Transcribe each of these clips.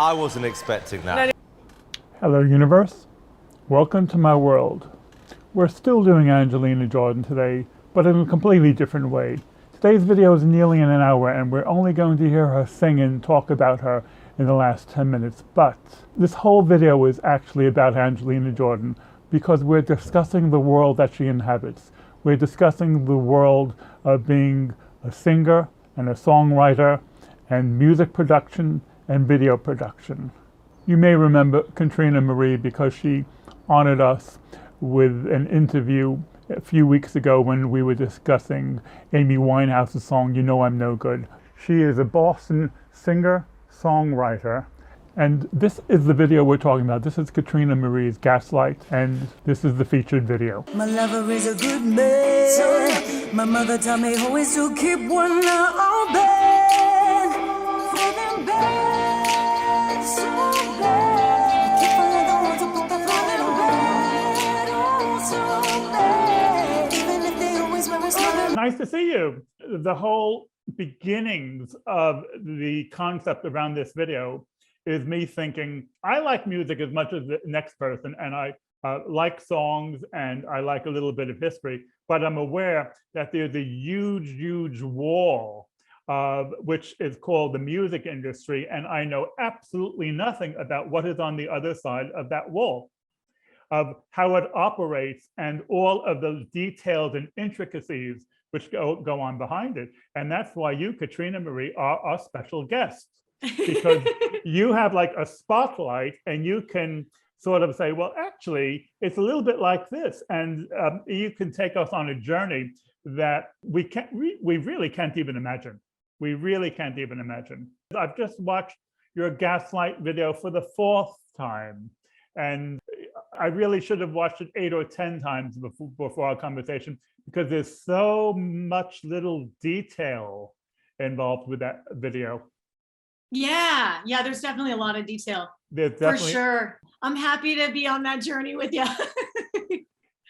I wasn't expecting that. Hello, universe. Welcome to my world. We're still doing Angelina Jordan today, but in a completely different way. Today's video is nearly an hour, and we're only going to hear her sing and talk about her in the last 10 minutes. But this whole video is actually about Angelina Jordan because we're discussing the world that she inhabits. We're discussing the world of being a singer and a songwriter and music production and video production. You may remember Katrina Marie because she honored us with an interview a few weeks ago when we were discussing Amy Winehouse's song, You Know I'm No Good. She is a Boston singer, songwriter, and this is the video we're talking about. This is Katrina Marie's Gaslight, and this is the featured video. My lover is a good man. My mother taught me always to keep one on bed. Feeling bad, so bad. Keep another one to put the fire in bed. Oh, so bad. Even if they always wear a smile. Nice to see you. The whole beginnings of the concept around this video is me thinking, I like music as much as the next person, and I like songs, and I like a little bit of history, but I'm aware that there's a huge, huge wall, which is called the music industry, and I know absolutely nothing about what is on the other side of that wall, of how it operates, and all of those details and intricacies which go on behind it. And that's why you, Katrina Marie, are our special guest, because you have like a spotlight and you can sort of say, well, actually, it's a little bit like this. And you can take us on a journey that we really can't even imagine. We really can't even imagine. I've just watched your Gaslight video for the 4th time. And I really should have watched it 8 or 10 times before our conversation, because there's so much little detail involved with that video. Yeah, there's definitely a lot of detail. For sure. I'm happy to be on that journey with you.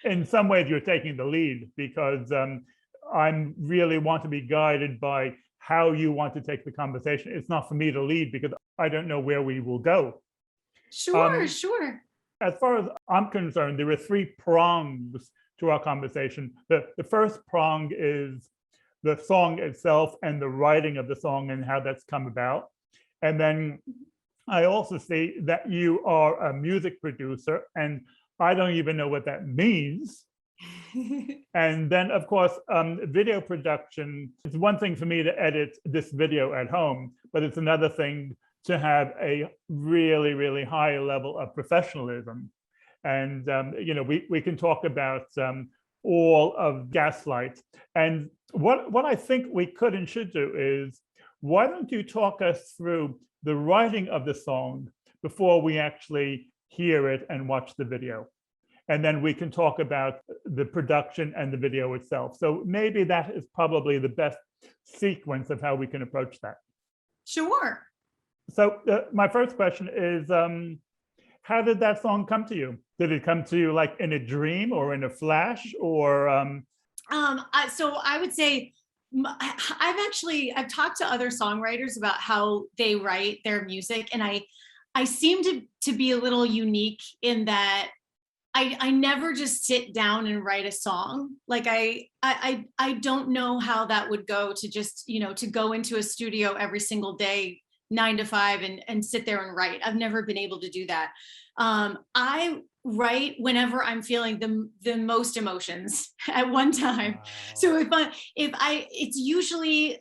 In some ways, you're taking the lead, because I really want to be guided by how you want to take the conversation. It's not for me to lead because I don't know where we will go. Sure. As far as I'm concerned, there are 3 prongs to our conversation. The first prong is the song itself and the writing of the song and how that's come about. And then I also see that you are a music producer, and I don't even know what that means. And then, of course, video production. It's one thing for me to edit this video at home, but it's another thing to have a really, really high level of professionalism. And, we can talk about all of Gaslight. And what I think we could and should do is, why don't you talk us through the writing of the song before we actually hear it and watch the video? And then we can talk about the production and the video itself. So maybe that is probably the best sequence of how we can approach that. Sure. So my first question is, how did that song come to you? Did it come to you like in a dream or in a flash, or? So I would say, I've talked to other songwriters about how they write their music, and I seem to be a little unique in that I never just sit down and write a song. Like I don't know how that would go, to just, to go into a studio every single day, 9 to 5, and sit there and write. I've never been able to do that. I write whenever I'm feeling the most emotions at one time. Wow. So it's usually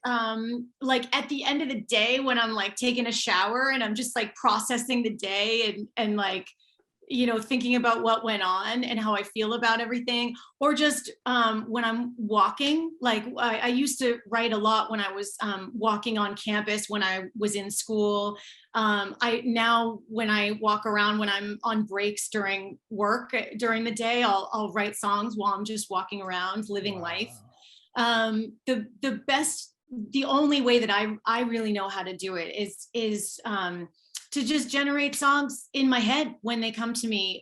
like at the end of the day when I'm like taking a shower and I'm just like processing the day and like, thinking about what went on and how I feel about everything, or just when I'm walking. Like I used to write a lot when I was walking on campus, when I was in school. Now when I walk around, when I'm on breaks during work, during the day, I'll write songs while I'm just walking around, living life. The only way that I really know how to do it is to just generate songs in my head when they come to me,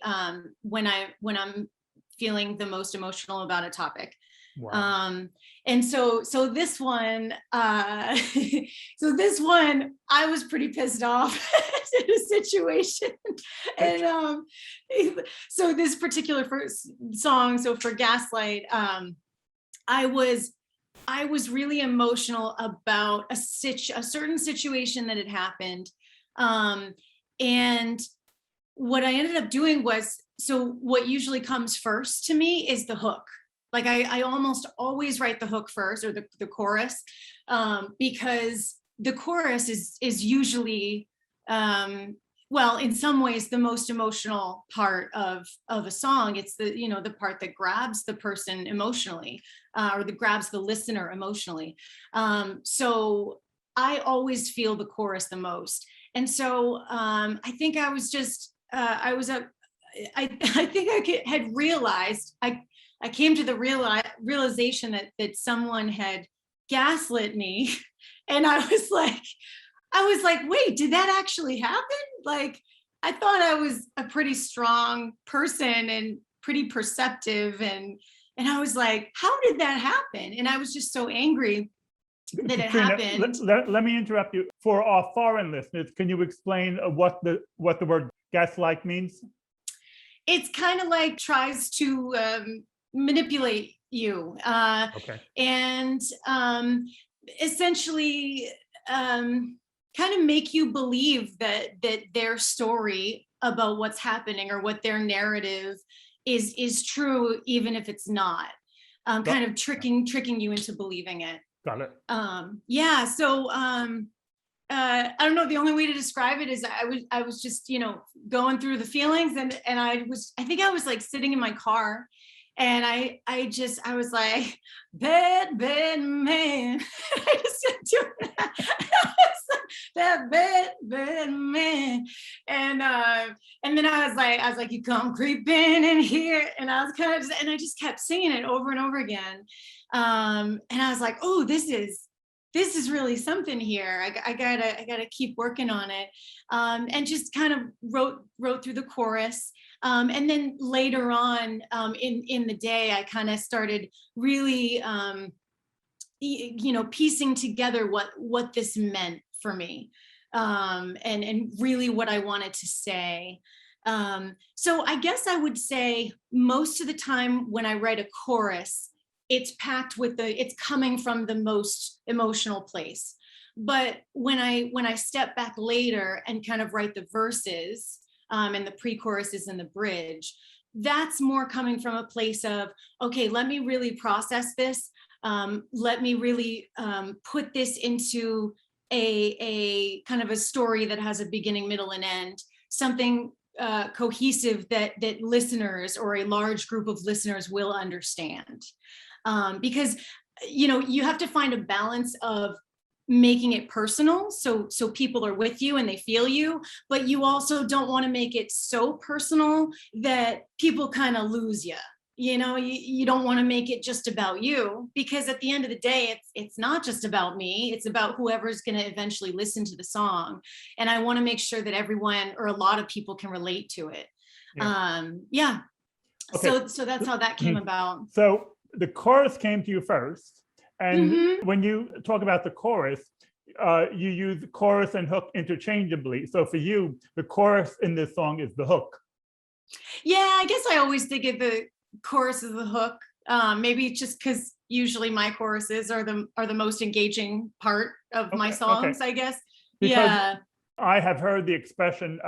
when I'm feeling the most emotional about a topic. Wow. And so this one, so this one, I was pretty pissed off at the situation. And so this particular first song, so for Gaslight, I was really emotional about a certain situation that had happened. And what I ended up doing was, so what usually comes first to me is the hook. Like I almost always write the hook first, or the chorus, because the chorus is usually, well, in some ways, the most emotional part of a song. It's the, the part that grabs the person emotionally, or that grabs the listener emotionally. So I always feel the chorus the most. And so I think I was just, I think I had realized, I came to the realization that someone had gaslit me. And I was like, wait, did that actually happen? Like, I thought I was a pretty strong person and pretty perceptive. And I was like, how did that happen? And I was just so angry that it Katrina, happened. let me interrupt you. For our foreign listeners, can you explain what the word gaslight means? It's kind of like tries to manipulate you, Okay. and essentially kind of make you believe that their story about what's happening, or what their narrative is true, even if it's not. Kind of tricking you into believing it. Got it. Yeah. So I don't know. The only way to describe it is I was just, going through the feelings, and I think I was like sitting in my car, and I was like, bad man. I just kept doing that. That bad man. And then I was like, you come creeping in here. And I was and I just kept singing it over and over again. And I was like, oh, this is really something here. I gotta keep working on it. And just kind of wrote through the chorus. And then later on in the day, I kind of started really, piecing together what this meant for me, and really what I wanted to say. So I guess I would say most of the time when I write a chorus, it's packed with it's coming from the most emotional place. But when I step back later and kind of write the verses, and the pre-choruses and the bridge, that's more coming from a place of, okay, let me really process this. Let me really put this into a kind of a story that has a beginning, middle, and end, something cohesive that listeners, or a large group of listeners, will understand. Because you have to find a balance of making it personal, so people are with you and they feel you, but you also don't want to make it so personal that people kind of lose you. You don't want to make it just about you, because at the end of the day, it's not just about me. It's about whoever's going to eventually listen to the song. And I want to make sure that everyone, or a lot of people, can relate to it. Yeah. Okay. So that's how that came about. So the chorus came to you first. And when you talk about the chorus, you use chorus and hook interchangeably. So for you, the chorus in this song is the hook. Yeah, I guess I always think of the chorus as the hook. Maybe just because usually my choruses are the most engaging part of my songs, I guess. Because I have heard the expression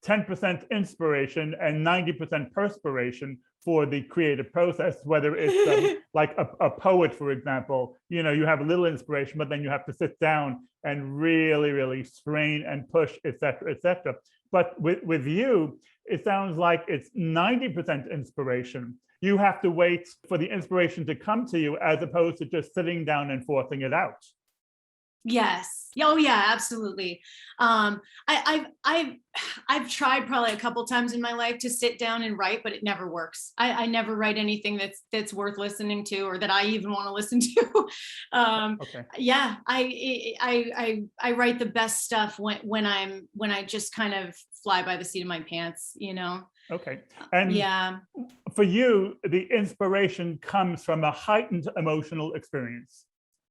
10% inspiration and 90% perspiration for the creative process, whether it's like a poet, for example, you have a little inspiration, but then you have to sit down and really, really strain and push, et cetera, et cetera. But with you, it sounds like it's 90% inspiration. You have to wait for the inspiration to come to you, as opposed to just sitting down and forcing it out. Yes. Oh yeah, absolutely. I've tried probably a couple times in my life to sit down and write, but it never works. I never write anything that's worth listening to or that I even want to listen to. Okay. Yeah, I write the best stuff when I just kind of fly by the seat of my pants, you know? Okay. And Yeah. for you, the inspiration comes from a heightened emotional experience.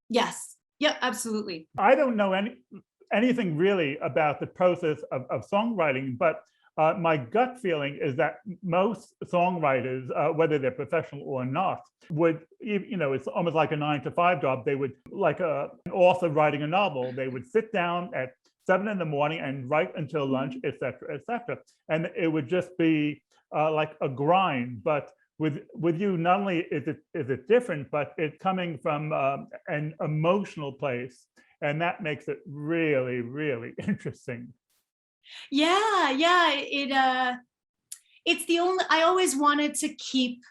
Yes. Yep, absolutely. I don't know anything really about the process of songwriting, but my gut feeling is that most songwriters, whether they're professional or not, would, it's almost like a 9 to 5 job. They would, like an author writing a novel, they would sit down at 7 in the morning and write until lunch, et cetera, et cetera. And it would just be like a grind. But with you, not only is it different, but it's coming from an emotional place, and that makes it really, really interesting. Yeah, yeah. It's the only, I always wanted to keep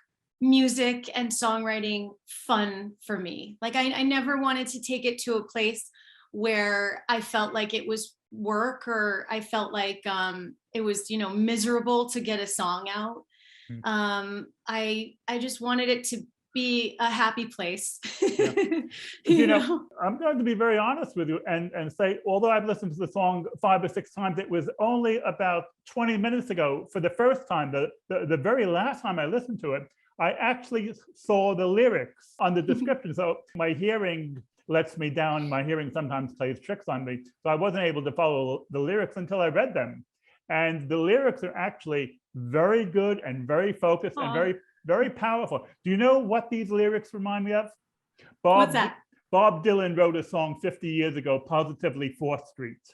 music and songwriting fun for me. Like I never wanted to take it to a place where I felt like it was work or I felt like it was, miserable to get a song out. Mm. I just wanted it to be a happy place. Yeah. You You know, know? I'm going to be very honest with you and say, although I've listened to the song 5 or 6 times, it was only about 20 minutes ago for the first time, the very last time I listened to it, I actually saw the lyrics on the description. So my hearing lets me down. My hearing sometimes plays tricks on me. So I wasn't able to follow the lyrics until I read them. And the lyrics are actually very good and very focused and Aw. very, very powerful. Do you know what these lyrics remind me of? What's that? Bob Dylan wrote a song 50 years ago, Positively 4th Street.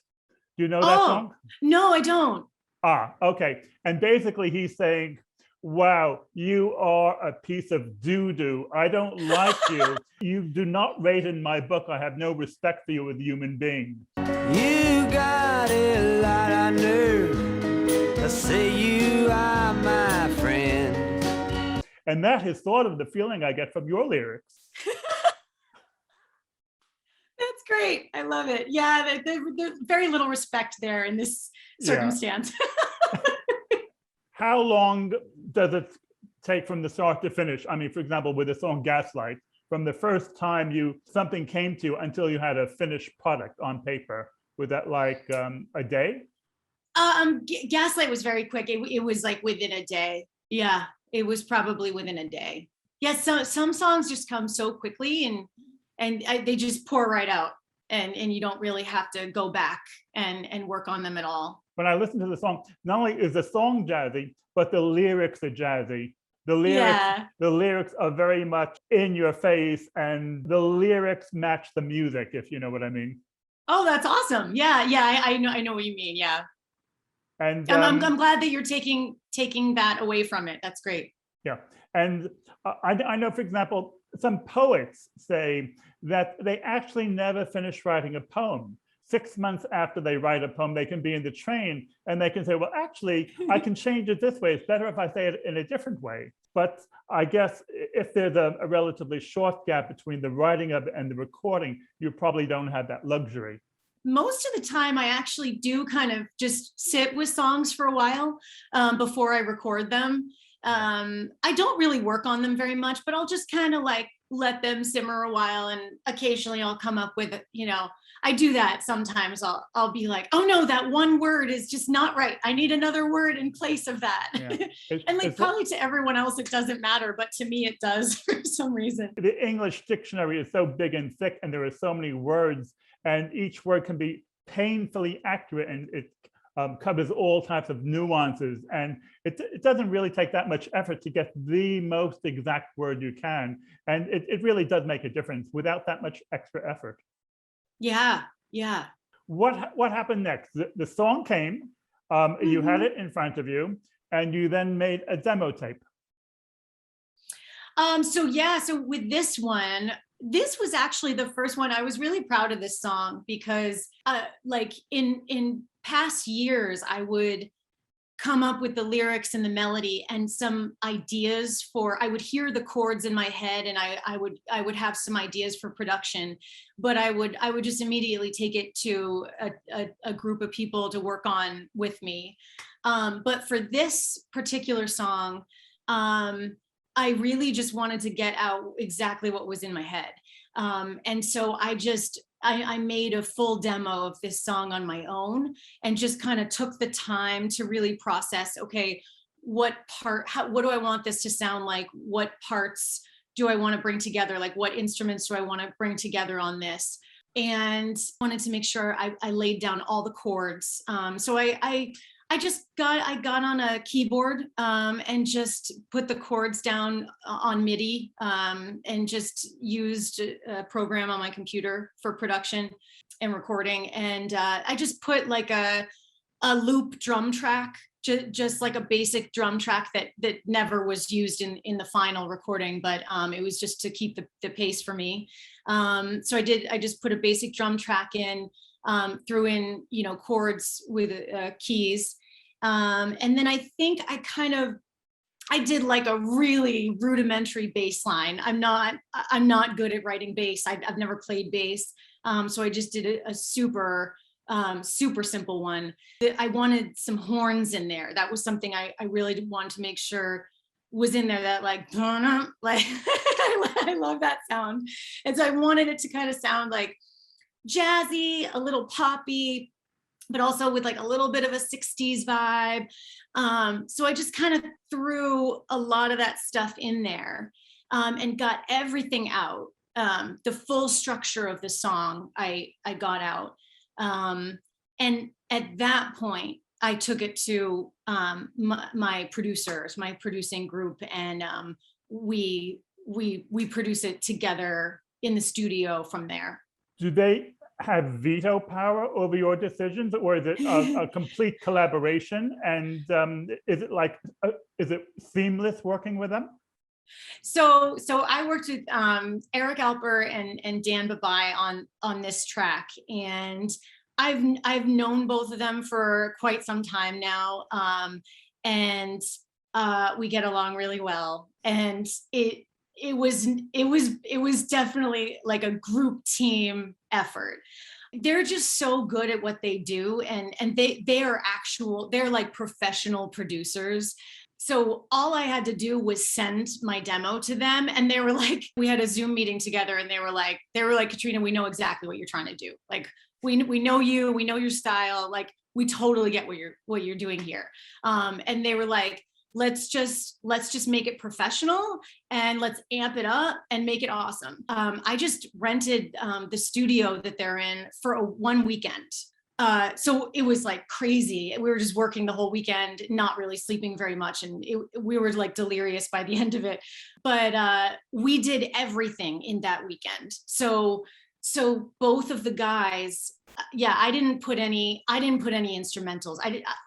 Do you know that Oh, song? no, I don't. Ah, okay. And basically he's saying, wow, you are a piece of doo-doo. I don't like you. You do not rate in my book. I have no respect for you as a human being. You got a lot of nerve to say you are my friend. And that is sort of the feeling I get from your lyrics. That's great. I love it. Yeah, there's very little respect there in this Yeah. circumstance. How long does it take from the start to finish? I mean, for example, with the song Gaslight, from the first time something came to you until you had a finished product on paper, was that like a day? Gaslight was very quick. It was like within a day. Yeah, it was probably within a day. Yes, so some songs just come so quickly and they just pour right out, and you don't really have to go back and work on them at all. When I listen to the song, not only is the song jazzy, but the lyrics are jazzy. Yeah. The lyrics are very much in your face, and the lyrics match the music, if you know what I mean. Oh, that's awesome. Yeah, yeah, I know what you mean. Yeah. And I'm glad that you're taking that away from it. That's great. yeah, and I know, for example, some poets say that they actually never finish writing a poem. 6 months after they write a poem, they can be in the train and they can say, well, actually, I can change it this way. It's better if I say it in a different way. But I guess if there's a relatively short gap between the writing of it and the recording, you probably don't have that luxury. Most of the time I actually do kind of just sit with songs for a while before I record them. I don't really work on them very much, but I'll just kind of like let them simmer a while, and occasionally I'll come up with, I do that sometimes. I'll be like, oh no, that one word is just not right. I need another word in place of that. Yeah. And like probably to everyone else it doesn't matter, but to me it does for some reason. The English dictionary is so big and thick, and there are so many words, and each word can be painfully accurate, and it covers all types of nuances. And it doesn't really take that much effort to get the most exact word you can. And it really does make a difference without that much extra effort. Yeah, yeah. What happened next? The song came, you had it in front of you, and you then made a demo tape. So with this one, this was actually the first one. I was really proud of this song because like in past years, I would come up with the lyrics and the melody and some ideas for, I would hear the chords in my head and I would have some ideas for production, but I would just immediately take it to a group of people to work on with me. But for this particular song, I really just wanted to get out exactly what was in my head. And so I made a full demo of this song on my own and just kind of took the time to really process, okay, what do I want this to sound like? What parts do I want to bring together? Like what instruments do I want to bring together on this? And wanted to make sure I laid down all the chords. So I got on a keyboard and just put the chords down on MIDI and just used a program on my computer for production and recording. And I just put like a loop drum track, just like a basic drum track that never was used in the final recording, but it was just to keep the pace for me. So I just put a basic drum track in, threw in, chords with keys. And then I think I did like a really rudimentary bass line. I'm not good at writing bass. I've never played bass. So I just did a super simple one. I wanted some horns in there. That was something I really wanted to make sure was in there, that like I love that sound. And so I wanted it to kind of sound like jazzy, a little poppy, but also with like a little bit of a 60s vibe. So I just kind of threw a lot of that stuff in there and got everything out. The full structure of the song I got out. And at that point, I took it to my producers, my producing group, and we produce it together in the studio from there. Do they have veto power over your decisions, or is it a complete collaboration? And is it seamless working with them? So I worked with Eric Alper and Dan Babai on this track, and I've known both of them for quite some time now, and we get along really well. And it was definitely like a group team effort. They're just so good at what they do, and they're like professional producers. So all I had to do was send my demo to them, and they were like, we had a Zoom meeting together, and they were like, Katrina, we know exactly what you're trying to do. Like, we know you, we know your style. Like, we totally get what you're doing here. And they were like, let's just make it professional and let's amp it up and make it awesome. I just rented the studio that they're in for one weekend. So it was like crazy. We were just working the whole weekend, not really sleeping very much. And we were like delirious by the end of it. But we did everything in that weekend. So both of the guys, I didn't put any instrumentals.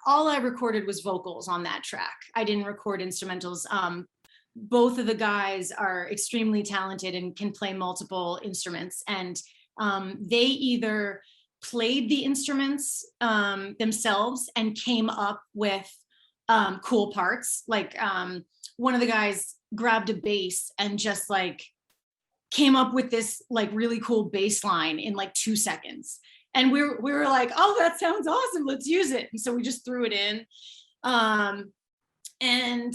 All I recorded was vocals on that track. I didn't record instrumentals. Both of the guys are extremely talented and can play multiple instruments. And they either played the instruments themselves and came up with cool parts. Like one of the guys grabbed a bass and just like came up with this like really cool bass line in like 2 seconds. And we were like, oh, that sounds awesome. Let's use it. And so we just threw it in. And then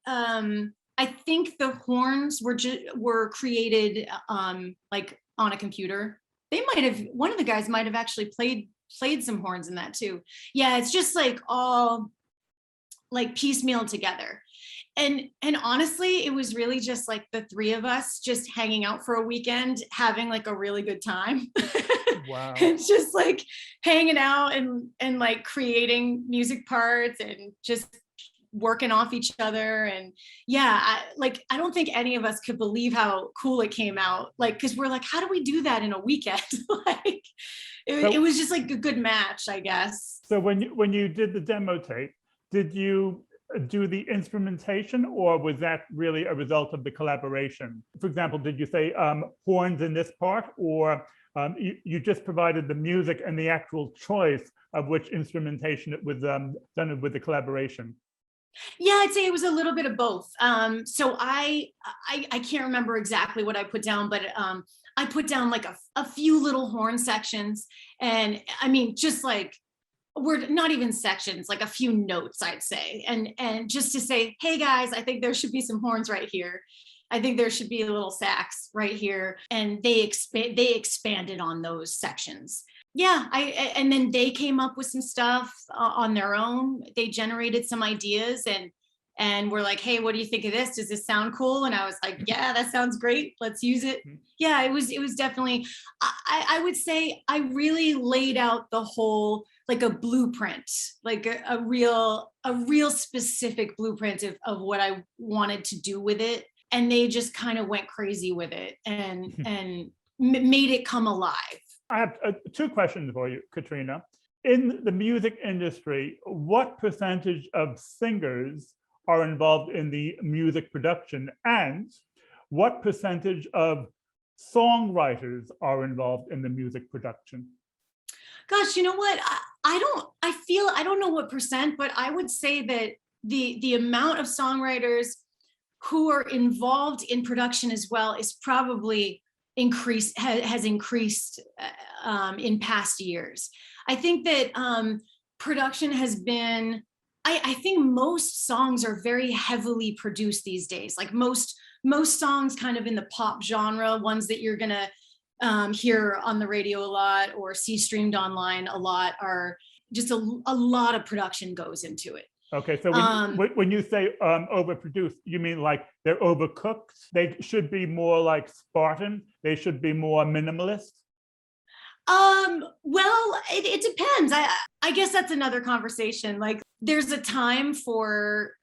I think the horns were created like on a computer. One of the guys might have actually played some horns in that too. Yeah, it's just like all like piecemeal together. And honestly, it was really just like the three of us just hanging out for a weekend, having like a really good time. Wow. It's just like hanging out and like creating music parts and just working off each other. And I don't think any of us could believe how cool it came out. Like, cause we're like, how do we do that in a weekend? Like it was just like a good match, I guess. So when you did the demo tape, did you do the instrumentation, or was that really a result of the collaboration? For example, did you say horns in this part, or you just provided the music and the actual choice of which instrumentation it was done with the collaboration? Yeah, I'd say it was a little bit of both. So I can't remember exactly what I put down, but I put down like a few little horn sections, and I mean, just like, we're not even sections, like a few notes, I'd say, and just to say, hey guys, I think there should be some horns right here. I think there should be a little sax right here, and they expanded on those sections. Yeah, and then they came up with some stuff on their own. They generated some ideas, and we're like, hey, what do you think of this? Does this sound cool? And I was like, yeah, that sounds great. Let's use it. Yeah, it was definitely, I would say I really laid out the whole, like a blueprint, like a real specific blueprint of what I wanted to do with it. And they just kind of went crazy with it and made it come alive. I have two questions for you, Katrina. In the music industry, what percentage of singers are involved in the music production, and what percentage of songwriters are involved in the music production? Gosh, you know what? I don't know what percent, but I would say that the amount of songwriters who are involved in production as well is probably has increased in past years. I think that production has been, I think most songs are very heavily produced these days. Like most songs kind of in the pop genre, ones that you're gonna hear on the radio a lot or see streamed online a lot, are just a lot of production goes into it. Okay, so when you say overproduced, you mean like they're overcooked? They should be more like Spartan? They should be more minimalist? Well, it depends. I guess that's another conversation. Like, there's a time for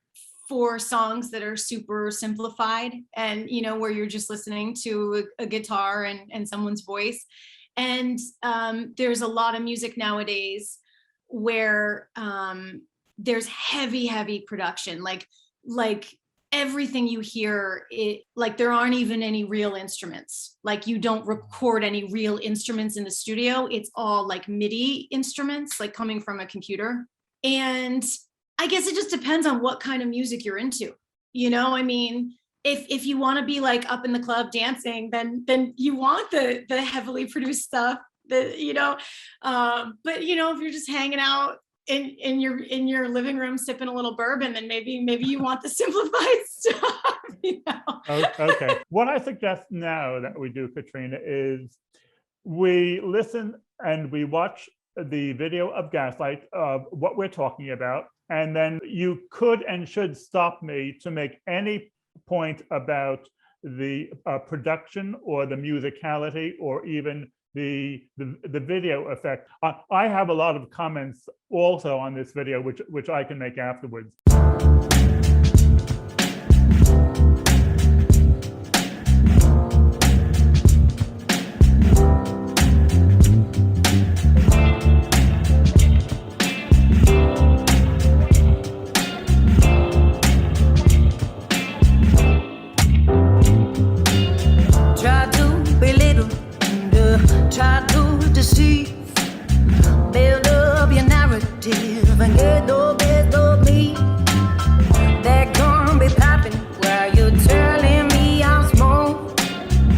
songs that are super simplified, and where you're just listening to a guitar and someone's voice. And there's a lot of music nowadays where there's heavy production, like everything you hear, like there aren't even any real instruments. Like, you don't record any real instruments in the studio. It's all like MIDI instruments, like coming from a computer. And I guess it just depends on what kind of music you're into. I mean, if you want to be like up in the club dancing, then you want the heavily produced stuff. But if you're just hanging out in your living room sipping a little bourbon, then maybe you want the simplified stuff. Okay. What I suggest now that we do, Katrina, is we listen and we watch the video of Gaslight, of what we're talking about, and then you could and should stop me to make any point about the production or the musicality or even the video effect. I have a lot of comments also on this video, which I can make afterwards. Try to deceive, build up your narrative and get the best of me. They're gonna be popping while you're telling me I'm small,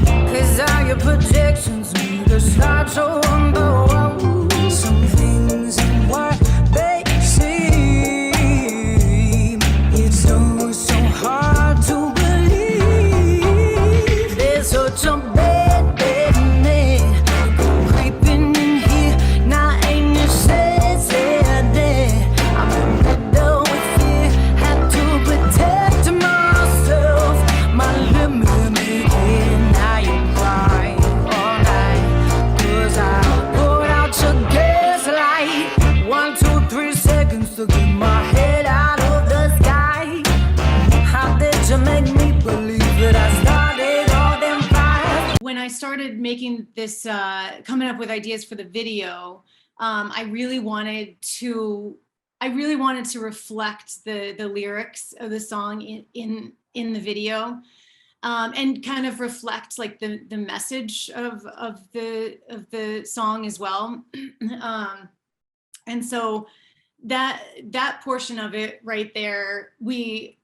'cause all your projections need to start showing the road. Some things ain't what they seem. It's so hard to believe. There's such a bad man creeping in here. Now ain't necessary. I'm in the door with fear. Have to protect myself. My limit making. Now you cry all night, 'cause I put out your gaslight. 1, 2, 3 seconds to get my head out of the sky. How did you make me believe that I started all them fires? When I started making this, coming up with ideas for the video, I really wanted to I really wanted to reflect the lyrics of the song in the video, and kind of reflect like the message of the song as well. And so that portion of it right there,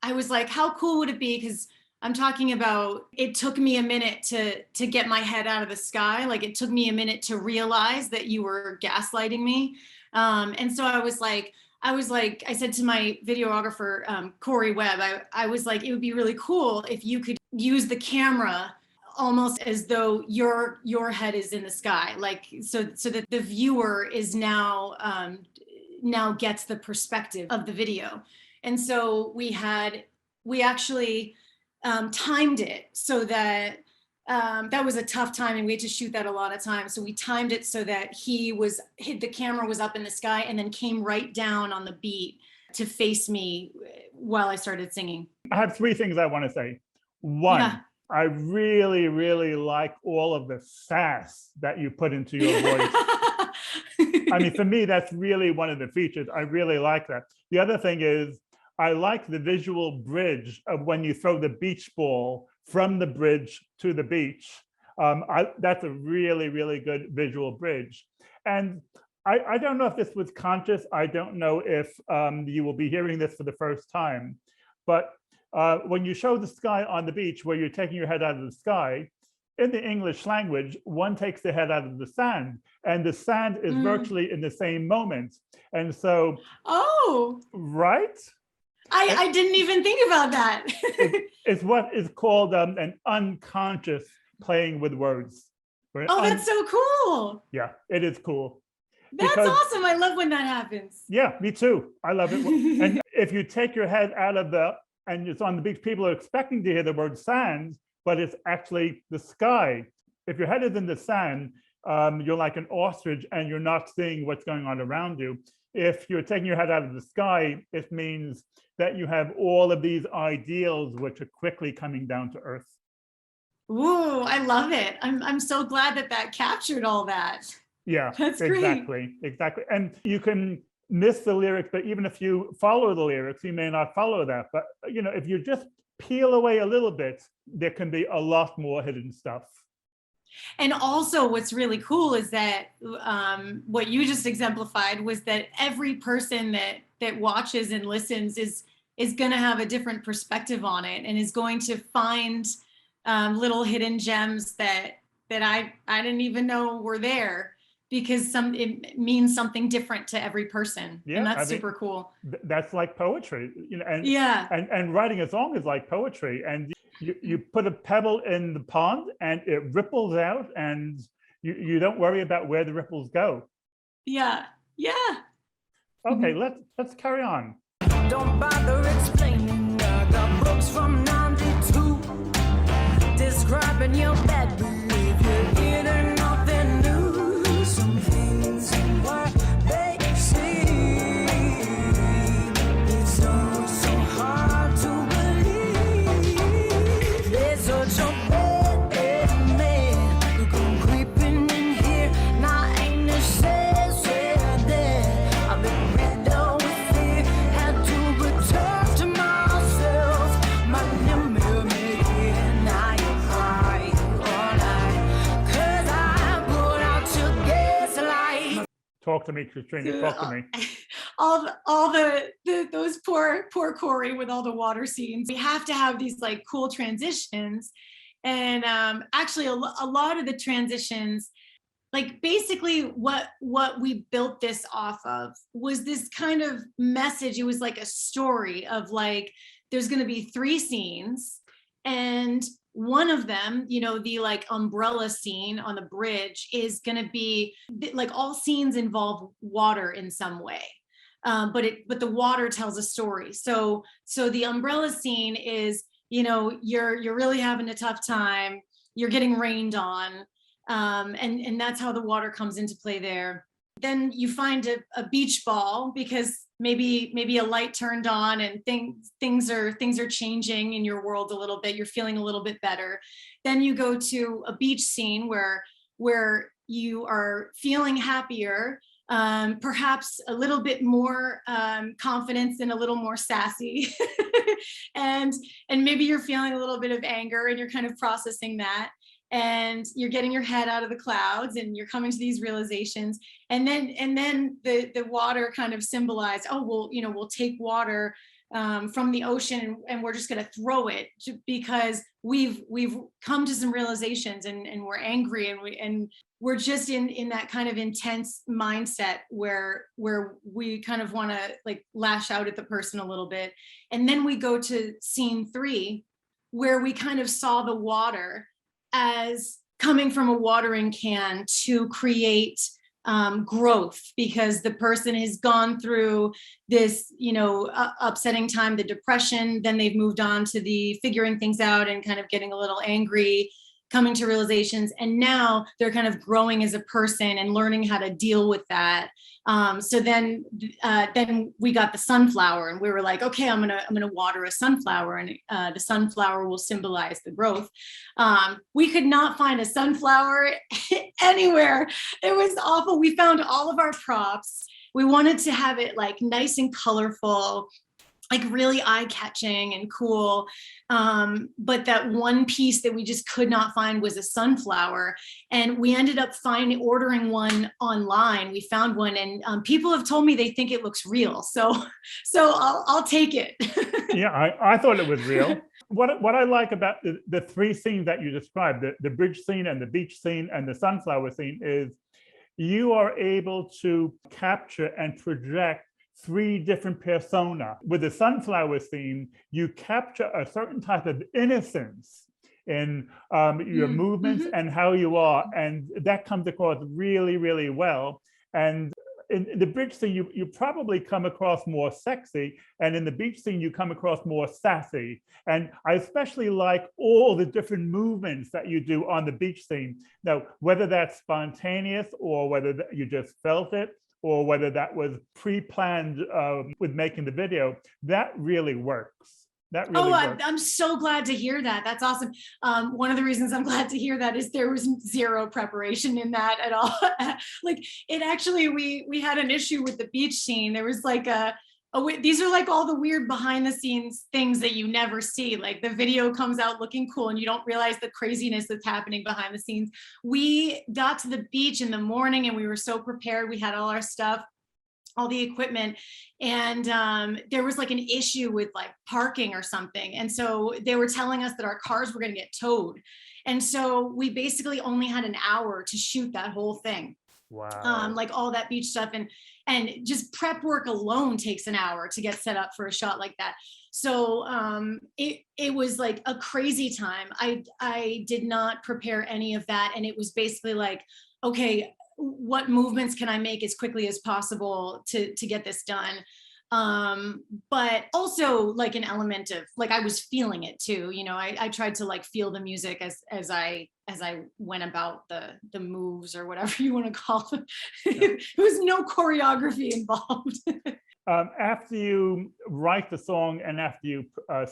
I was like, how cool would it be? Because I'm talking about, it took me a minute to get my head out of the sky. Like it took me a minute to realize that you were gaslighting me. And so I said to my videographer, Corey Webb, I was like, it would be really cool if you could use the camera almost as though your head is in the sky, like so that the viewer is now gets the perspective of the video. And so we actually timed it so that that was a tough time, and we had to shoot that a lot of times. So we timed it so that the camera was up in the sky and then came right down on the beat to face me while I started singing. I have three things I want to say. One, Yeah. I really, really like all of the sass that you put into your voice. I mean, for me, that's really one of the features. I really like that. The other thing is, I like the visual bridge of when you throw the beach ball from the bridge to the beach. That's a really, really good visual bridge. And I don't know if this was conscious. I don't know if you will be hearing this for the first time. But when you show the sky on the beach where you're taking your head out of the sky, in the English language, one takes the head out of the sand, and the sand is virtually in the same moment. And so, right? I didn't even think about that. It's what is called an unconscious playing with words. That's so cool. Yeah, it is cool. That's awesome. I love when that happens. Yeah, me too. I love it. And if you take your head out of and it's on the beach, people are expecting to hear the word sand, but it's actually the sky. If your head is in the sand, you're like an ostrich and you're not seeing what's going on around you. If you're taking your head out of the sky, it means that you have all of these ideals which are quickly coming down to earth. Ooh, I love it. I'm so glad that captured all that. Yeah, that's great. Exactly. And you can miss the lyrics, but even if you follow the lyrics, you may not follow that. But if you just peel away a little bit, there can be a lot more hidden stuff. And also what's really cool is that what you just exemplified was that every person that watches and listens is going to have a different perspective on it, and is going to find little hidden gems that I didn't even know were there, because it means something different to every person. Yeah, and that's super cool. That's like poetry, and yeah, and writing a song is like poetry. And you put a pebble in the pond and it ripples out, and you don't worry about where the ripples go. Yeah, yeah. Okay, let's carry on. Don't bother explaining. I got books from 92 describing your bad behavior. It ain't nothing new. Some things ain't what they seem. It's all so hard to believe. There's such a bad man who come creeping in here. Now ain't necessary that I've been riddled with fear. Had to return to myself. My limit making I cry all night. 'Cause I put out your gaslight. Talk to me, Katrina. Talk to me. Those poor Corey with all the water scenes. We have to have these like cool transitions, and actually a lot of the transitions, like basically what we built this off of was this kind of message. It was like a story of like, there's going to be 3 scenes, and one of them, the like umbrella scene on the bridge, is going to be like, all scenes involve water in some way. But the water tells a story. So the umbrella scene is, you're really having a tough time, you're getting rained on, and that's how the water comes into play there. Then you find a beach ball because maybe a light turned on and things are changing in your world a little bit. You're feeling a little bit better. Then you go to a beach scene where you are feeling happier. perhaps a little bit more confidence and a little more sassy. and maybe you're feeling a little bit of anger and you're kind of processing that. And you're getting your head out of the clouds and you're coming to these realizations. And then the water kind of symbolized, oh, well, we'll take water from the ocean and we're just going to throw it because we've come to some realizations and we're angry and we're just in that kind of intense mindset where we kind of want to like lash out at the person a little bit. And then we go to scene 3 where we kind of saw the water as coming from a watering can to create growth, because the person has gone through this, upsetting time, the depression, then they've moved on to the figuring things out and kind of getting a little angry, coming to realizations, and now they're kind of growing as a person and learning how to deal with that. So then we got the sunflower, and we were like, okay, I'm gonna water a sunflower, and the sunflower will symbolize the growth. We could not find a sunflower anywhere. It was awful. We found all of our props. We wanted to have it like nice and colorful, like really eye-catching and cool. But that one piece that we just could not find was a sunflower. And we ended up ordering one online. We found one, and people have told me they think it looks real. So I'll take it. Yeah, I thought it was real. What I like about the 3 scenes that you described, the bridge scene and the beach scene and the sunflower scene, is you are able to capture and project 3 different persona. With the sunflower scene, you capture a certain type of innocence in your movements and how you are, and that comes across really, really well. And in the bridge scene, you probably come across more sexy, and in the beach scene, you come across more sassy. And I especially like all the different movements that you do on the beach scene. Now, whether that's spontaneous or whether you just felt it, or whether that was pre-planned with making the video, that really works. That really works. I'm so glad to hear that. That's awesome. One of the reasons I'm glad to hear that is there was zero preparation in that at all. Like it actually, we had an issue with the beach scene. There was like these are like all the weird behind the scenes things that you never see. Like the video comes out looking cool and you don't realize the craziness that's happening behind the scenes. We got to the beach in the morning and we were so prepared. We had all our stuff, all the equipment, and there was like an issue with like parking or something. And so they were telling us that our cars were going to get towed. And so we basically only had an hour to shoot that whole thing. Wow. Like all that beach stuff, and just prep work alone takes an hour to get set up for a shot like that. So it was like a crazy time. I did not prepare any of that, and it was basically like, okay, what movements can I make as quickly as possible to get this done? But also like an element of like I was feeling it too. I tried to like feel the music as I went about the moves or whatever you want to call them. There was no choreography involved. After you write the song and after you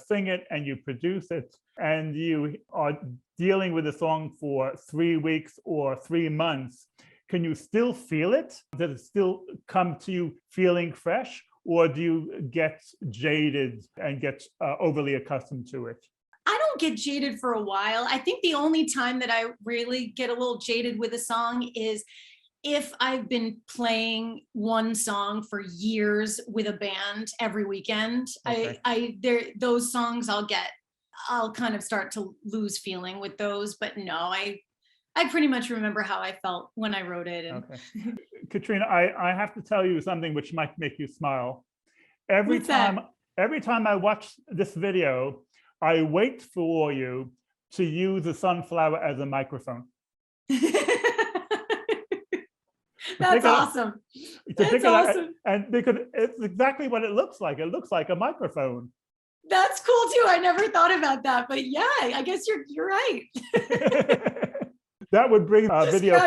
sing it and you produce it and you are dealing with the song for 3 weeks or 3 months, can you still feel it? Does it still come to you feeling fresh? Or do you get jaded and get overly accustomed to it? I don't get jaded for a while. I think the only time that I really get a little jaded with a song is if I've been playing one song for years with a band every weekend. Okay. Those songs I'll kind of start to lose feeling with those, but no, I pretty much remember how I felt when I wrote it. Okay. Katrina, I have to tell you something which might make you smile. Every time I watch this video, I wait for you to use a sunflower as a microphone. That's awesome. That's awesome. And because it's exactly what it looks like. It looks like a microphone. That's cool too. I never thought about that, but yeah, I guess you're right. That would bring a video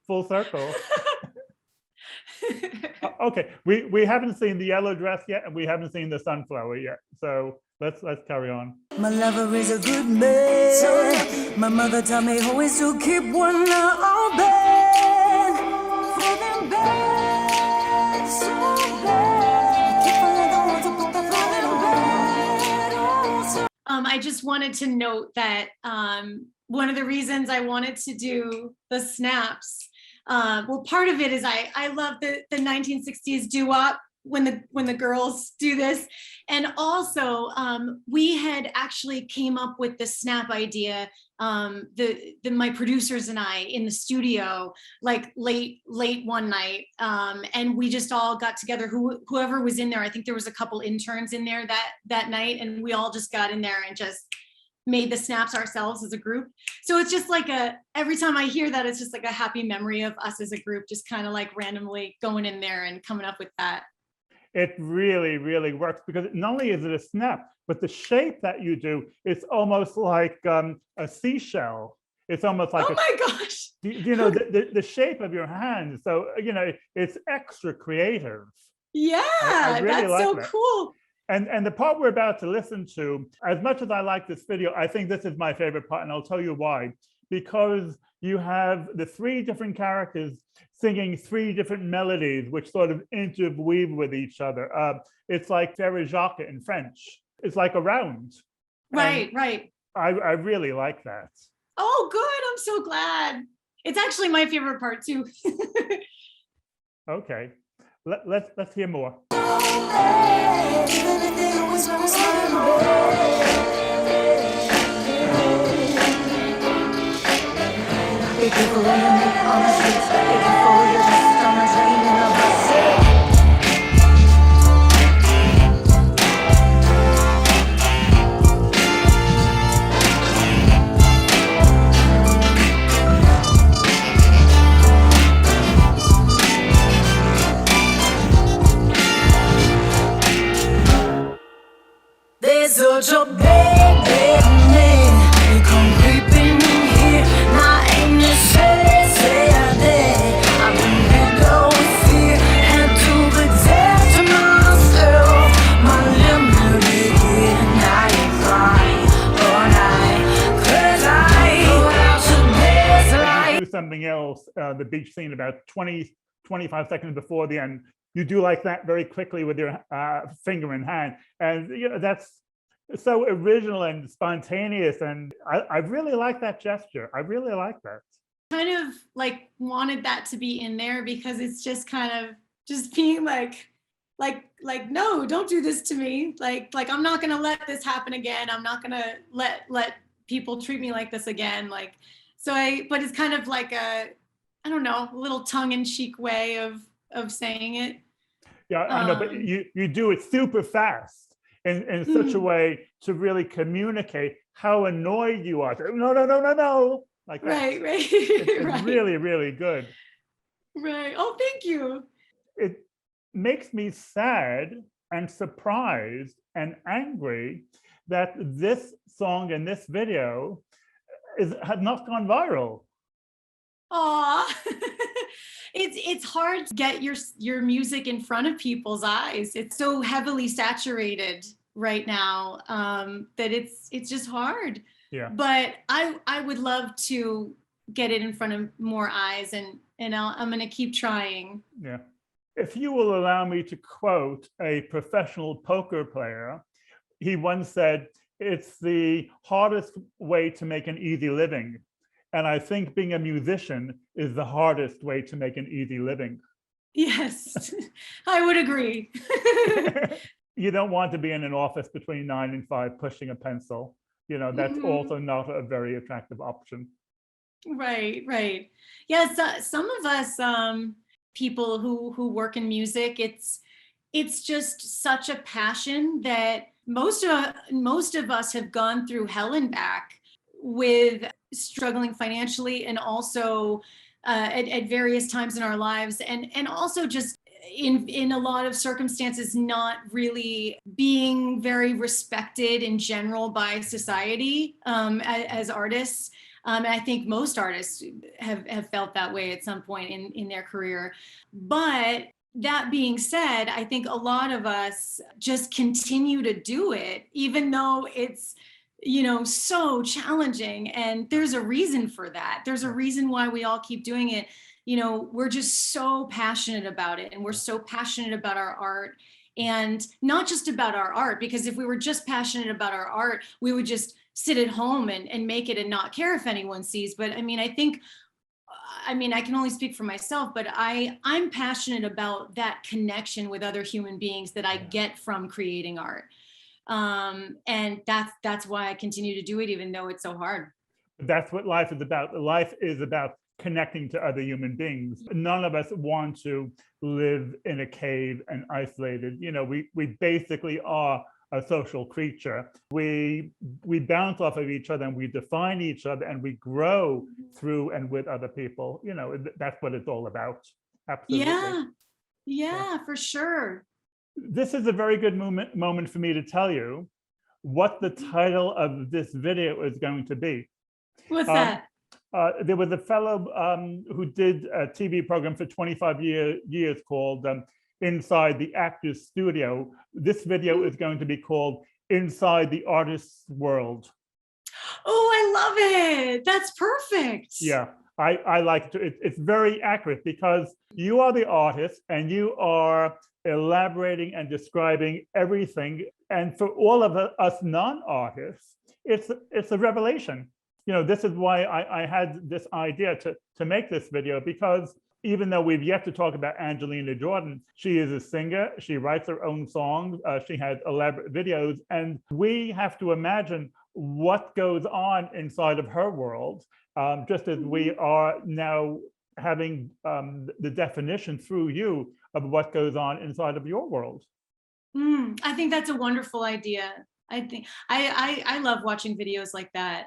full circle. Okay, we haven't seen the yellow dress yet, and we haven't seen the sunflower yet. So let's carry on. My lover is a good man. My mother taught me always to keep one eye open for them bad. I just wanted to note that one of the reasons I wanted to do the snaps, well, part of it is I love the 1960s doo-wop when the girls do this. And also we had actually came up with the snap idea, my producers and I in the studio, like late one night. And we just all got together, whoever was in there. I think there was a couple interns in there that night, and we all just got in there and just made the snaps ourselves as a group. So it's just like every time I hear that, it's just like a happy memory of us as a group, just kind of like randomly going in there and coming up with that. It really, really works, because not only is it a snap, but the shape that you do, it's almost like a seashell. It's almost like, oh my gosh, the shape of your hand. So, it's extra creative. Yeah, I really that's like so that. cool. And the part we're about to listen to, as much as I like this video, I think this is my favorite part, and I'll tell you why. Because you have the three different characters singing three different melodies, which sort of interweave with each other. It's like Frère Jacques in French. It's like a round. Right, And right. I really like that. Oh, good. I'm so glad. It's actually my favorite part too. Okay, let's hear more. Even if they always want to be careful when you make on the streets. Be careful you're just on a train in a bus. There's such a baby man. You come creeping in here. Now ain't you say that I've been riddled with fear. Had to protect myself. My limit again. I ain't crying all night. 'Cause I go out to bed like Do something else, the beach scene, about 25 seconds before the end. You do like that very quickly with your finger in hand. And that's so original and spontaneous. And I really like that gesture. I really like that. Kind of like wanted that to be in there because it's just kind of just being like, no, don't do this to me. Like I'm not gonna let this happen again. I'm not gonna let people treat me like this again. But it's kind of like I don't know, a little tongue-in-cheek way of saying it. Yeah, I know, but you do it super fast in such a way to really communicate how annoyed you are. No, like that. Right. It's Right. really, really good. Right. Oh, thank you. It makes me sad and surprised and angry that this song and this video has not gone viral. Aw. It's hard to get your music in front of people's eyes. It's so heavily saturated right now that it's just hard. Yeah. But I would love to get it in front of more eyes, and I'm gonna keep trying. Yeah. If you will allow me to quote a professional poker player, he once said, "It's the hardest way to make an easy living." And I think being a musician is the hardest way to make an easy living. Yes, I would agree. You don't want to be in an office between 9 and 5 pushing a pencil. That's also not a very attractive option. Right. Yes, some of us people who work in music, it's just such a passion that most of us have gone through hell and back with struggling financially, and also at various times in our lives, and also just in a lot of circumstances not really being very respected in general by society as artists. And I think most artists have felt that way at some point in their career. But that being said, I think a lot of us just continue to do it, even though it's so challenging. And there's a reason for that. There's a reason why we all keep doing it. We're just so passionate about it, and we're so passionate about our art. and not just about our art, because if we were just passionate about our art, we would just sit at home and make it and not care if anyone sees. But I mean, I can only speak for myself, but I'm passionate about that connection with other human beings that I get from creating art. And that's why I continue to do it, even though it's so hard. That's what life is about. Life is about connecting to other human beings. None of us want to live in a cave and isolated. You know, we basically are a social creature. We bounce off of each other and we define each other and we grow through and with other people. You know, that's what it's all about. Absolutely. Yeah, for sure. This is a very good moment for me to tell you what the title of this video is going to be. What's that? There was a fellow who did a TV program for 25 years called Inside the Actor's Studio. This video is going to be called Inside the Artist's World. Oh, I love it. That's perfect. Yeah, I like it. It's very accurate because you are the artist and you are elaborating and describing everything. And for all of us non-artists, it's a revelation. You know, this is why I had this idea to make this video, because even though we've yet to talk about Angelina Jordan, she is a singer, she writes her own songs, she has elaborate videos, and we have to imagine what goes on inside of her world, just as we are now having the definition through you of what goes on inside of your world. I think that's a wonderful idea. I think I love watching videos like that.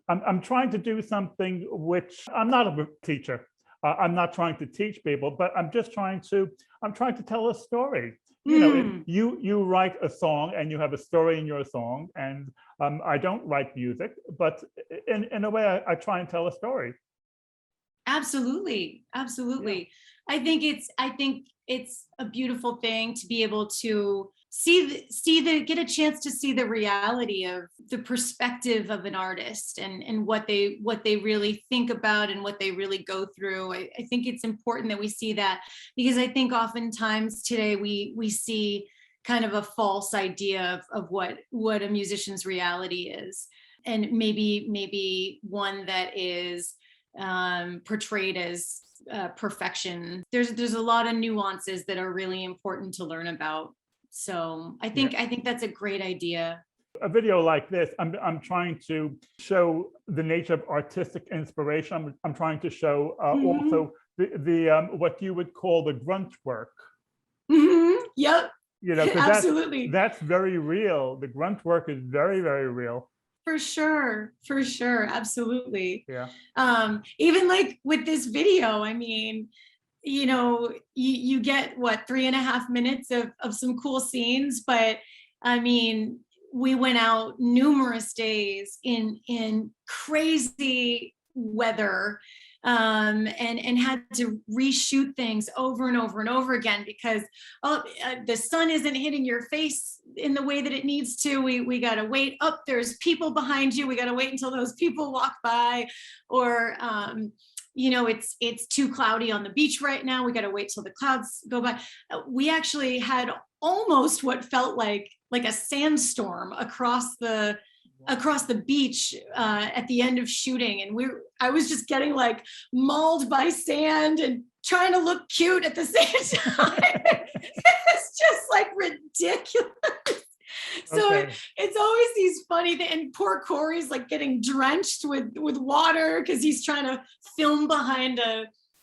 I'm trying to do something which I'm not a teacher. I'm not trying to teach people, but I'm trying to tell a story. You know, you write a song and you have a story in your song, and I don't write music, but in a way I try and tell a story. Absolutely. Absolutely. Yeah. I think it's a beautiful thing to be able to get a chance to see the reality of the perspective of an artist and what they really think about and what they really go through. I think it's important that we see that, because I think oftentimes today we see kind of a false idea of what a musician's reality is, and maybe one that is portrayed as perfection. There's a lot of nuances that are really important to learn about. So I think that's a great idea. A video like this, I'm trying to show the nature of artistic inspiration. I'm trying to show also the what you would call the grunt work. Yep. You know, absolutely. That's very real. The grunt work is very, very real. For sure, absolutely. Yeah. Even like with this video, I mean, you know, you get what, 3.5 minutes of some cool scenes, but I mean, we went out numerous days in crazy weather, and had to reshoot things over and over and over again because the sun isn't hitting your face in the way that it needs to. We got to wait up. There's people behind you. We got to wait until those people walk by, or you know, it's too cloudy on the beach right now. We got to wait till the clouds go by. We actually had almost what felt like a sandstorm across the beach at the end of shooting, and I was just getting like mauled by sand and trying to look cute at the same time. It's just like ridiculous. So it's always these funny things, and poor Corey's like getting drenched with water because he's trying to film behind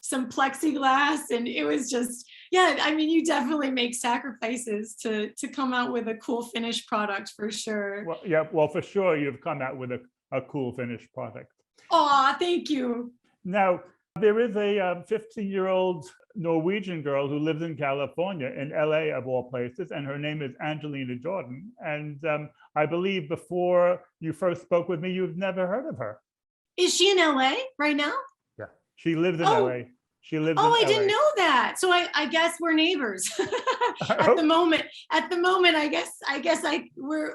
some plexiglass, and it was just, yeah, I mean, you definitely make sacrifices to come out with a cool finished product, for sure. Well, yeah, well, for sure you've come out with a cool finished product. Oh, thank you. Now, there is a 15-year-old Norwegian girl who lives in California, in LA of all places, and her name is Angelina Jordan. And I believe before you first spoke with me, you've never heard of her. Is she in LA right now? Yeah, she lives in LA. She lives in I LA. didn't know that. So I guess we're neighbors at the moment. At the moment, I guess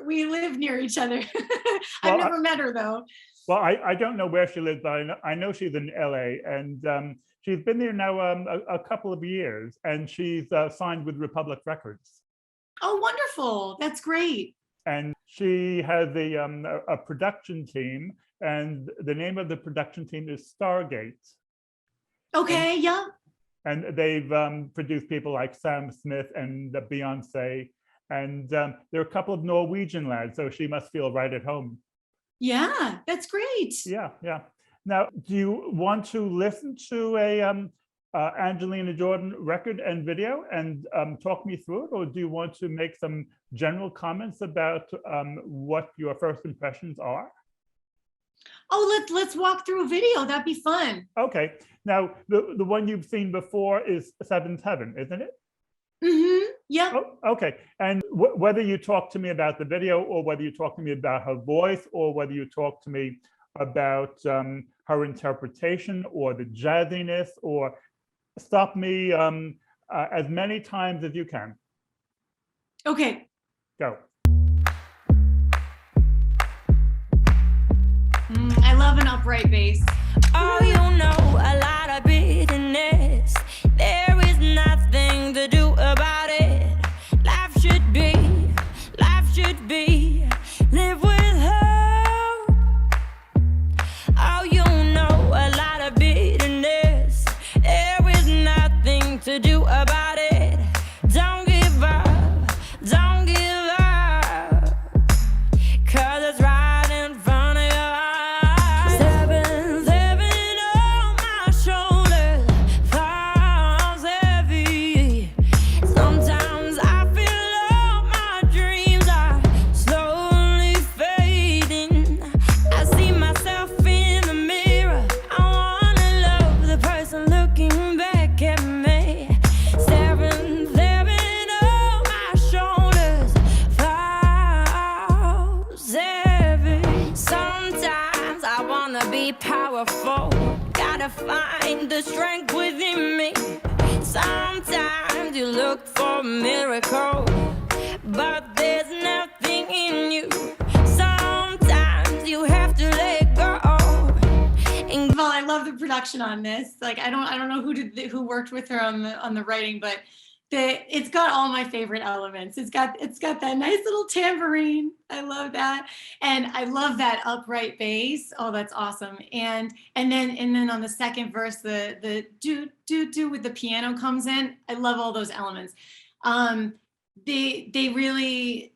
we live near each other. I've never met her though. Well, I don't know where she lives, but I know she's in LA, and she's been there now a couple of years, and she's signed with Republic Records. Oh, wonderful. That's great. And she has a production team, and the name of the production team is Stargate. Okay, yeah. And they've produced people like Sam Smith and Beyonce. And there are a couple of Norwegian lads, so she must feel right at home. Yeah, that's great. Yeah, yeah. Now, do you want to listen to a Angelina Jordan record and video and talk me through it, or do you want to make some general comments about what your first impressions are? Oh, let's walk through a video. That'd be fun. Okay. Now, the one you've seen before is Seventh Heaven, isn't it? Mm-hmm. Yeah. Oh, okay. And whether you talk to me about the video, or whether you talk to me about her voice, or whether you talk to me about her interpretation or the jazziness, or stop me as many times as you can. Okay. Go. I love an upright bass. Oh, you know a lot of bitterness. There is nothing to do about it. Life should be, live with hope. Oh, you know a lot of bitterness. There is nothing to do about it. Don't give up, don't give up. 'Cause it's right in front of your eyes. Seven on my shoulders falls heavy. Sometimes I feel all my dreams are slowly fading. I see myself in the mirror. I wanna love the person looking back at me. Seven on my shoulders falls heavy. Sometimes I wanna be powerful. Gotta find the strength within me. Sometimes you look for a miracle, but there's nothing in you. Sometimes you have to let go. And Well, I love the production on this. Like, I don't know who worked with her on the writing, but it's got all my favorite elements. It's got that nice little tambourine. I love that, and I love that upright bass. Oh, that's awesome. And then on the second verse, the do do do with the piano comes in. I love all those elements. They really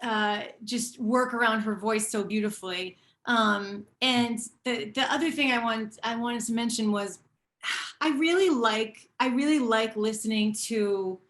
just work around her voice so beautifully. And the other thing I wanted to mention was I really like listening to.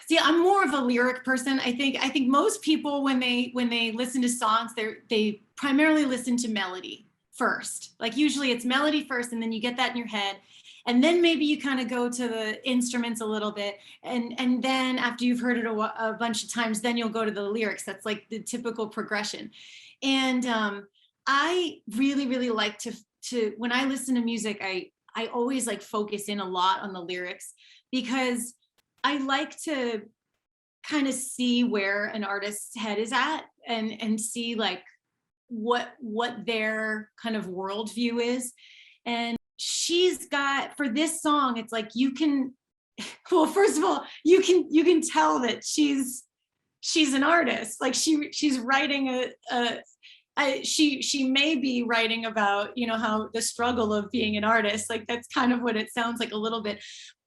See, I'm more of a lyric person. I think most people when they listen to songs, they primarily listen to melody first. Like usually it's melody first, and then you get that in your head, and then maybe you kind of go to the instruments a little bit, and then after you've heard it a bunch of times, then you'll go to the lyrics. That's like the typical progression. And I really like to when I listen to music, I always like focus in a lot on the lyrics, because I like to kind of see where an artist's head is at, and see like what their kind of worldview is. And she's got, for this song, it's like you can, well, first of all, you can tell that she's an artist. Like she's writing she may be writing about, how the struggle of being an artist. Like that's kind of what it sounds like a little bit.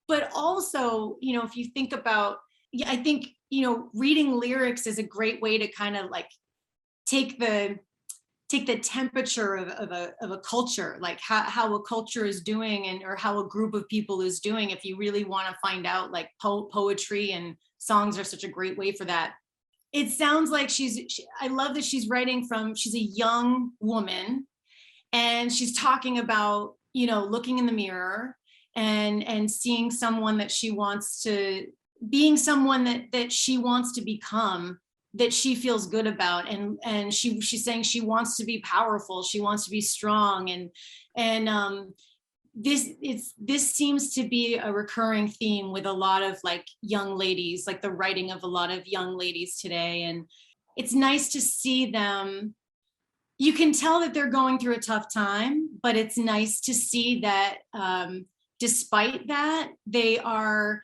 But also, if you think about, I think, reading lyrics is a great way to kind of like take the temperature of a culture, like how a culture is doing, or how a group of people is doing. If you really want to find out, like poetry and songs are such a great way for that. It sounds like I love that she's a young woman, and she's talking about, looking in the mirror and seeing someone that she wants to, being someone that she wants to become, that she feels good about. And she's saying she wants to be powerful. She wants to be strong. And this seems to be a recurring theme with a lot of like young ladies, like the writing of a lot of young ladies today. And it's nice to see them. You can tell that they're going through a tough time, but it's nice to see that despite that, they are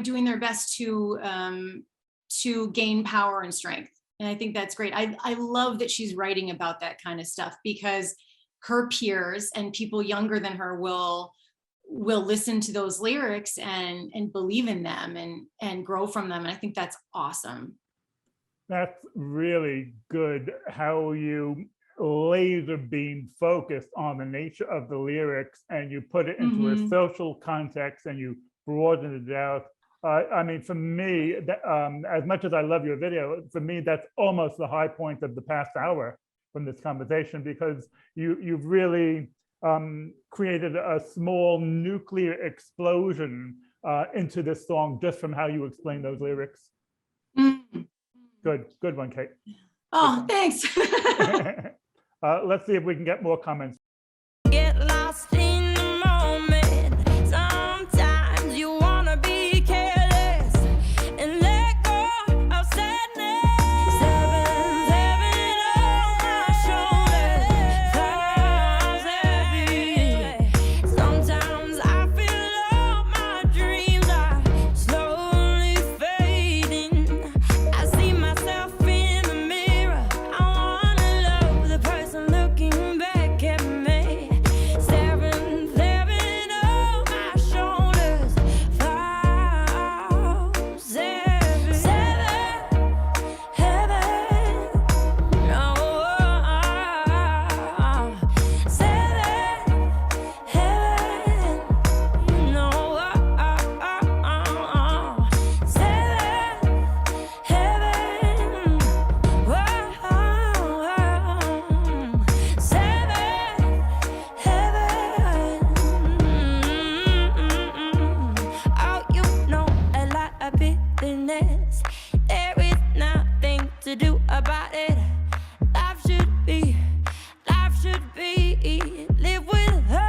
doing their best to to gain power and strength. And I think that's great. I love that she's writing about that kind of stuff, because her peers and people younger than her will listen to those lyrics and believe in them and grow from them. And I think that's awesome. That's really good, how you laser beam focused on the nature of the lyrics and you put it into a social context and you broaden it out. I mean, for me, as much as I love your video, for me, that's almost the high point of the past hour from this conversation, because you've really created a small nuclear explosion into this song just from how you explain those lyrics. Good one, Kate. Oh, thanks. Let's see if we can get more comments. Get lost in the moment. Sometimes you wanna be careless and let go of sadness. Heaven on my shoulders, clouds heavy. Sometimes I feel all my dreams are slowly fading. I see myself in the mirror. I wanna love the person looking back at me. Staring on my shoulders, clouds heavy. Heaven, no. Heaven, no. Oh, you know a lot of business. There is nothing to do about it. Life should be, live with her.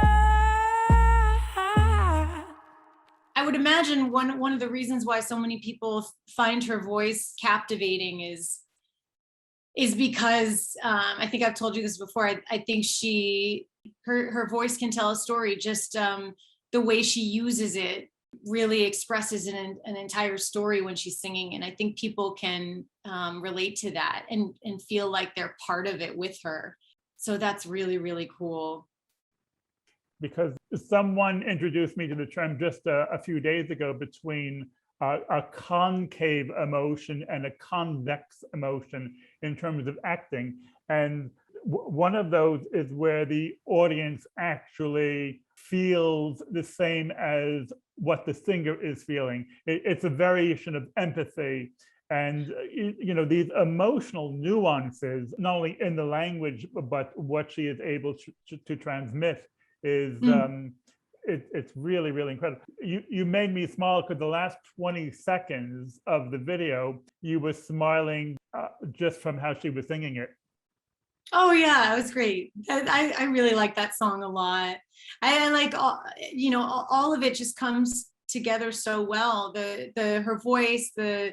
I would imagine one of the reasons why so many people find her voice captivating is because I think I've told you this before. I think her voice can tell a story. Just the way she uses it really expresses an entire story when she's singing, and I think people can relate to that and feel like they're part of it with her. So that's really, really cool. Because someone introduced me to the term just a few days ago between a concave emotion and a convex emotion in terms of acting. And one of those is where the audience actually feels the same as what the singer is feeling. It's a variation of empathy. And you know, these emotional nuances, not only in the language, but what she is able to transmit is it's really, really incredible. You made me smile because the last 20 seconds of the video, you were smiling just from how she was singing it. Oh yeah, it was great. I really like that song a lot. I like all of it just comes together so well. Her voice, the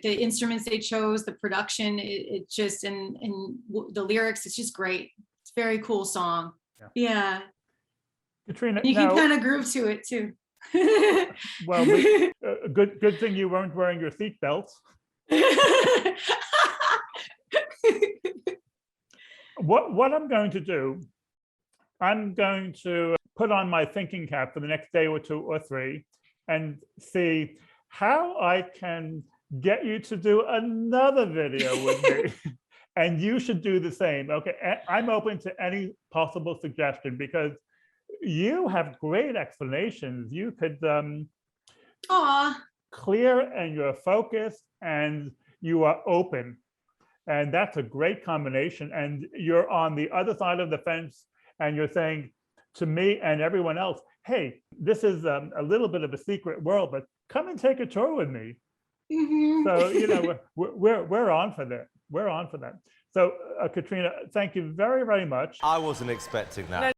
instruments they chose, the production, it just and the lyrics, it's just great. It's a very cool song. Yeah. Katrina, you can kind of groove to it too. Well, good thing you weren't wearing your seatbelts. What I'm going to do, I'm going to put on my thinking cap for the next day or two or three and see how I can get you to do another video with me. And you should do the same. Okay, I'm open to any possible suggestion because you have great explanations. You could clear and you're focused and you are open. And that's a great combination. And you're on the other side of the fence and you're saying to me and everyone else, hey, this is a little bit of a secret world, but come and take a tour with me. So, you know, we're on for that. We're on for that. So, Katrina, thank you very, very much. I wasn't expecting that.